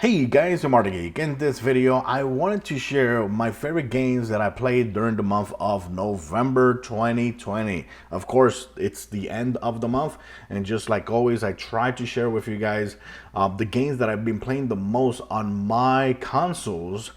Hey guys, I'm Geek. In this video, I wanted to share my favorite games that I played during the month of November 2020. Of course, it's the end of the month, and just like always, I try to share with you guys the games that I've been playing the most on my consoles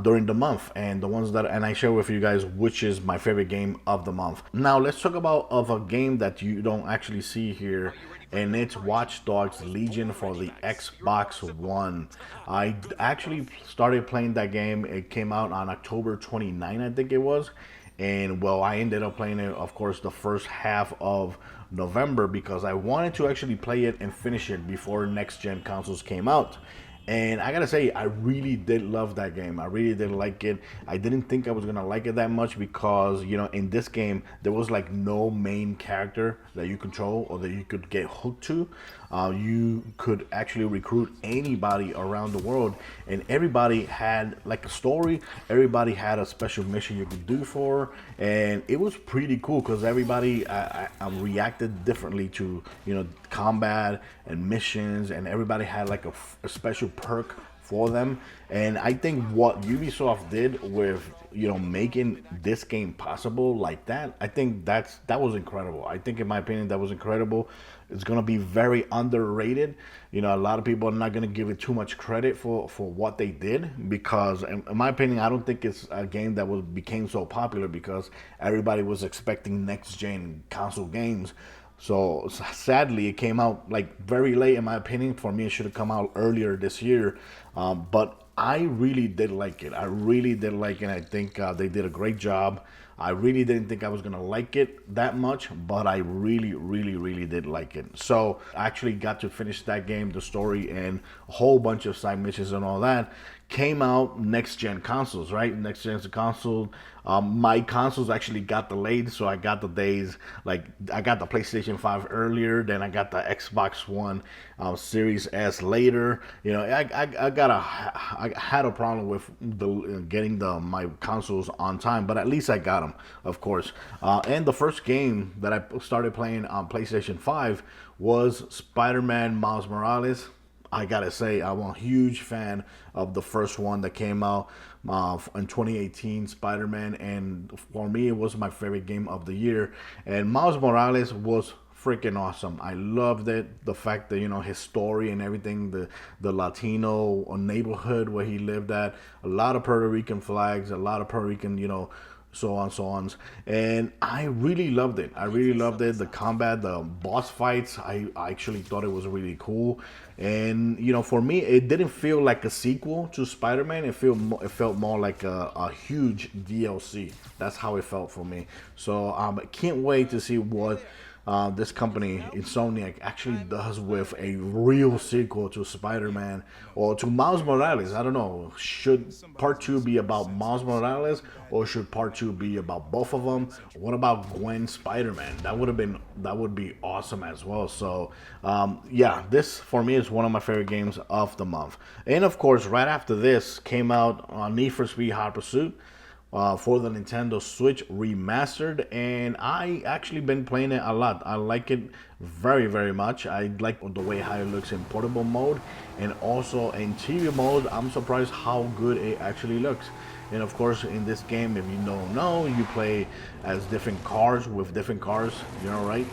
during the month, and the ones that I share with you guys which is my favorite game of the month. Now let's talk about a game that you don't actually see here, and it's Watch Dogs Legion for the Xbox One. I actually started playing that game. It came out on October 29, I think it was. And well, I ended up playing it, of course, the first half of November because I wanted to actually play it and finish it before next gen consoles came out. And I gotta say, I really did love that game. I really did like it. I didn't think I was gonna like it that much because, you know, in this game, there was like no main character that you control or that you could get hooked to. You could actually recruit anybody around the world, and everybody had like a story. Everybody had a special mission you could do for, and it was pretty cool because everybody reacted differently to, you know, combat and missions, and everybody had like a special perk for them. And I think what Ubisoft did with, you know, making this game possible like that, I think that was incredible. I think, in my opinion, that was incredible. It's gonna be very underrated. You know, a lot of people are not gonna give it too much credit for what they did because, in my opinion, I don't think it's a game that became so popular because everybody was expecting next gen console games. So sadly, it came out like very late, in my opinion. For me, it should have come out earlier this year. But I really did like it. I really did like it. I think they did a great job. I really didn't think I was gonna like it that much, but I really did like it. So I actually got to finish that game, the story, and a whole bunch of side missions and all that. Came out next gen consoles, right? Next gen console. My consoles actually got delayed, so I got the days, like I got the PlayStation 5 earlier, then I got the Xbox One Series S later. You know, I had a problem with getting my consoles on time, but at least I got them, of course. And the first game that I started playing on PlayStation 5 was Spider-Man Miles Morales. I gotta say, I'm a huge fan of the first one that came out in 2018, Spider-Man, and for me, it was my favorite game of the year. And Miles Morales was freaking awesome. I loved it. The fact that, you know, his story and everything, the Latino neighborhood where he lived at, a lot of Puerto Rican flags, a lot of Puerto Rican, you know, so on. And I really loved it. I really loved it. The combat, the boss fights, I actually thought it was really cool. And, you know, for me, it didn't feel like a sequel to Spider-Man. It felt more like a huge DLC. That's how it felt for me. So I can't wait to see what this company, Insomniac, actually does with a real sequel to Spider-Man or to Miles Morales. I don't know. Should part 2 be about Miles Morales, or should part 2 be about both of them? What about Gwen Spider-Man? That would be awesome as well. So yeah, this for me is one of my favorite games of the month. And of course, right after this came out Need for Speed Hot Pursuit. For the Nintendo Switch remastered, and I actually been playing it a lot. I like it very much. I like the way how it looks in portable mode, and also in TV mode. I'm surprised how good it actually looks. And of course, in this game, if you don't know, you play as different cars with different cars, you know, right?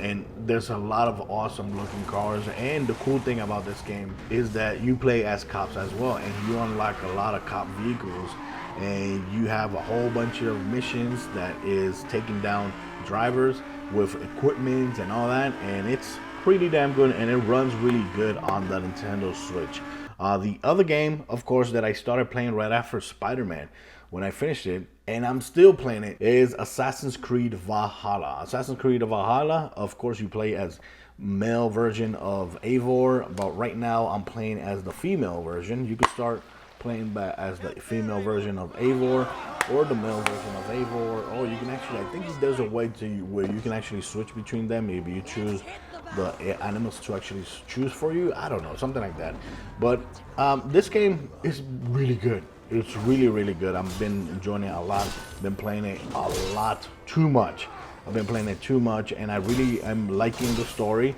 And there's a lot of awesome looking cars. And the cool thing about this game is that you play as cops as well, and you unlock a lot of cop vehicles. And you have a whole bunch of missions that is taking down drivers with equipment and all that, and it's pretty damn good, and it runs really good on the Nintendo Switch. The other game, of course, that I started playing right after Spider-Man, when I finished it, and I'm still playing it, is Assassin's Creed Valhalla. Assassin's Creed Valhalla, of course, you play as male version of Eivor, but right now I'm playing as the female version. You could start playing back as the female version of Eivor or the male version of Eivor, or you can actually, I think there's a way to where you can actually switch between them. Maybe you choose the animals to actually choose for you. I don't know, something like that. But this game is really good. It's really good. I've been enjoying it a lot. Been playing it a lot, too much. I've been playing it too much, and I really am liking the story.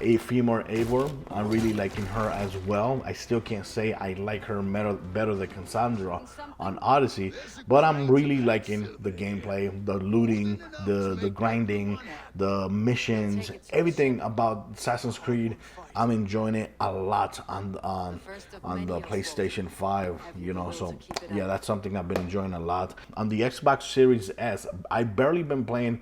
A female Eivor, I'm really liking her as well. I still can't say I like her better than Cassandra on Odyssey, but I'm really liking the gameplay, the looting, the grinding, the missions, everything about Assassin's Creed. I'm enjoying it a lot on the PlayStation 5, you know. So yeah, that's something I've been enjoying a lot. On the Xbox Series S, I barely been playing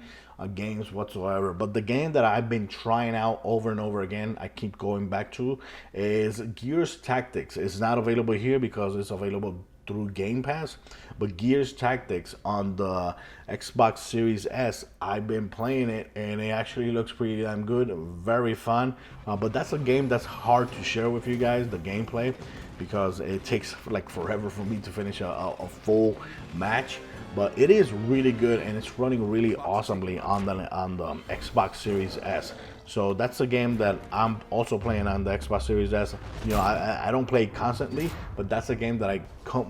games whatsoever, but the game that I've been trying out over and over again, I keep going back to, is Gears Tactics. It's not available here because it's available through Game Pass, but Gears Tactics on the Xbox Series S, I've been playing it, and it actually looks pretty damn good, very fun. But that's a game that's hard to share with you guys, the gameplay, because it takes like forever for me to finish a full match. But it is really good, and it's running really awesomely on the Xbox Series S. So that's a game that I'm also playing on the Xbox Series S. You know, I don't play constantly, but that's a game that I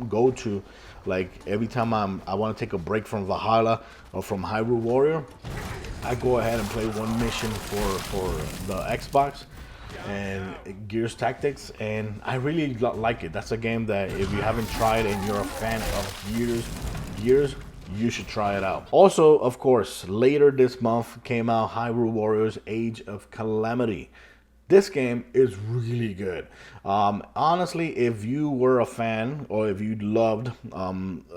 go to like every time I want to take a break from Valhalla or from Hyrule Warrior. I go ahead and play one mission for the Xbox and Gears Tactics, and I really like it. That's a game that if you haven't tried and you're a fan of Gears, you should try it out. Also, of course, later this month came out Hyrule Warriors Age of Calamity. This game is really good. Honestly, if you were a fan or if you loved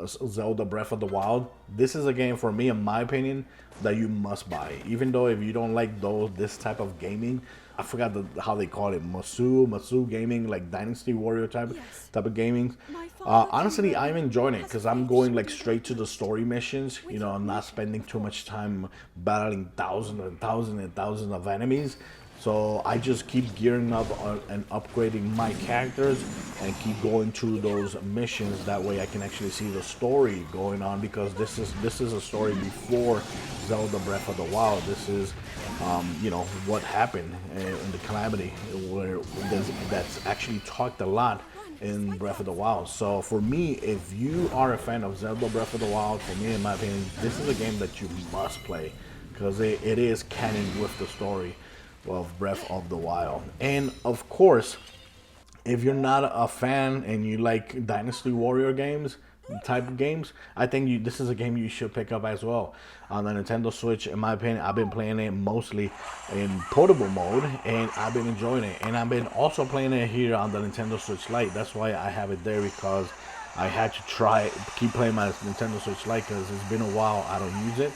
Zelda Breath of the Wild, this is a game, for me, in my opinion, that you must buy. Even though if you don't like this type of gaming, I forgot how they call it, Masu gaming, like Dynasty Warrior type of gaming. Honestly, I'm enjoying it because I'm going like straight to the story missions. You know, I'm not spending too much time battling thousands and thousands and thousands of enemies. So I just keep gearing up and upgrading my characters and keep going to those missions. That way I can actually see the story going on, because this is a story before Zelda Breath of the Wild. This is, you know, what happened in the Calamity, where that's actually talked a lot in Breath of the Wild. So for me, if you are a fan of Zelda Breath of the Wild, for me, in my opinion, this is a game that you must play, because it is canon with the story of Breath of the Wild. And of course, if you're not a fan and you like Dynasty Warrior games, type of games, I think this is a game you should pick up as well. On the Nintendo Switch, in my opinion, I've been playing it mostly in portable mode, and I've been enjoying it. And I've been also playing it here on the Nintendo Switch Lite. That's why I have it there, because I had to keep playing my Nintendo Switch Lite, because it's been a while I don't use it,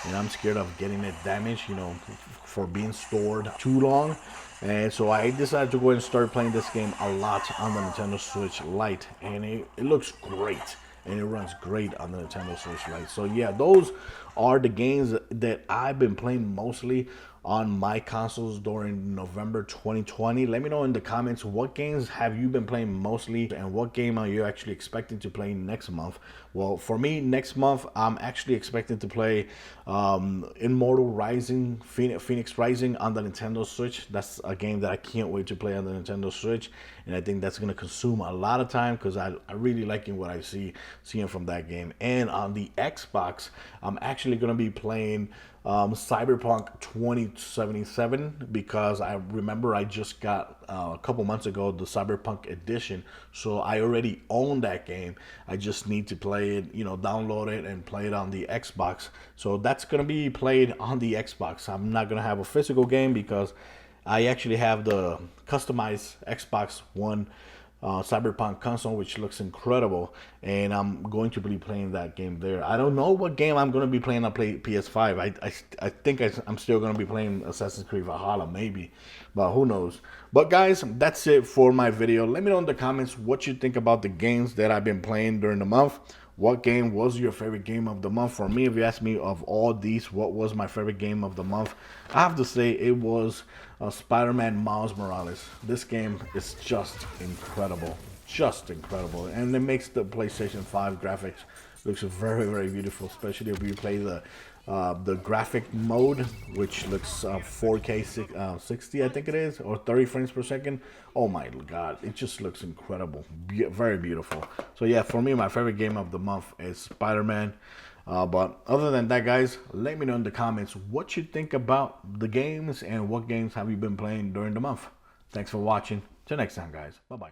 and I'm scared of getting it damaged, you know, for being stored too long. And so I decided to go and start playing this game a lot on the Nintendo Switch Lite, and it looks great, and it runs great on the Nintendo Switch Lite. So yeah, those are the games that I've been playing mostly on my consoles during November 2020. Let me know in the comments, what games have you been playing mostly, and what game are you actually expecting to play next month? Well, for me, next month, I'm actually expecting to play Immortal Rising, Phoenix Rising on the Nintendo Switch. That's a game that I can't wait to play on the Nintendo Switch, and I think that's going to consume a lot of time, because I really liking what I seeing from that game. And on the Xbox, I'm actually going to be playing Cyberpunk 2077, because I remember I just got a couple months ago the Cyberpunk edition, so I already own that game. I just need to play it, you know, download it and play it on the Xbox. So that's gonna be played on the Xbox. I'm not gonna have a physical game, because I actually have the customized Xbox One Cyberpunk console, which looks incredible, and I'm going to be playing that game there. I don't know what game I'm going to be playing on PS5. I think I'm still going to be playing Assassin's Creed Valhalla, maybe, but who knows. But guys, that's it for my video. Let me know in the comments what you think about the games that I've been playing during the month. What game was your favorite game of the month? For me, if you ask me, of all these, what was my favorite game of the month, I have to say it was Spider-Man Miles Morales. This game is just incredible. Just incredible. And it makes the PlayStation 5 graphics looks very, very beautiful, especially if you play the graphic mode, which looks 4K 60, I think it is, or 30 frames per second. Oh my god, it just looks incredible. Very beautiful. So yeah, for me, my favorite game of the month is Spider-Man But other than that, guys, let me know in the comments what you think about the games and what games have you been playing during the month. Thanks for watching. Till next time, guys. Bye-bye.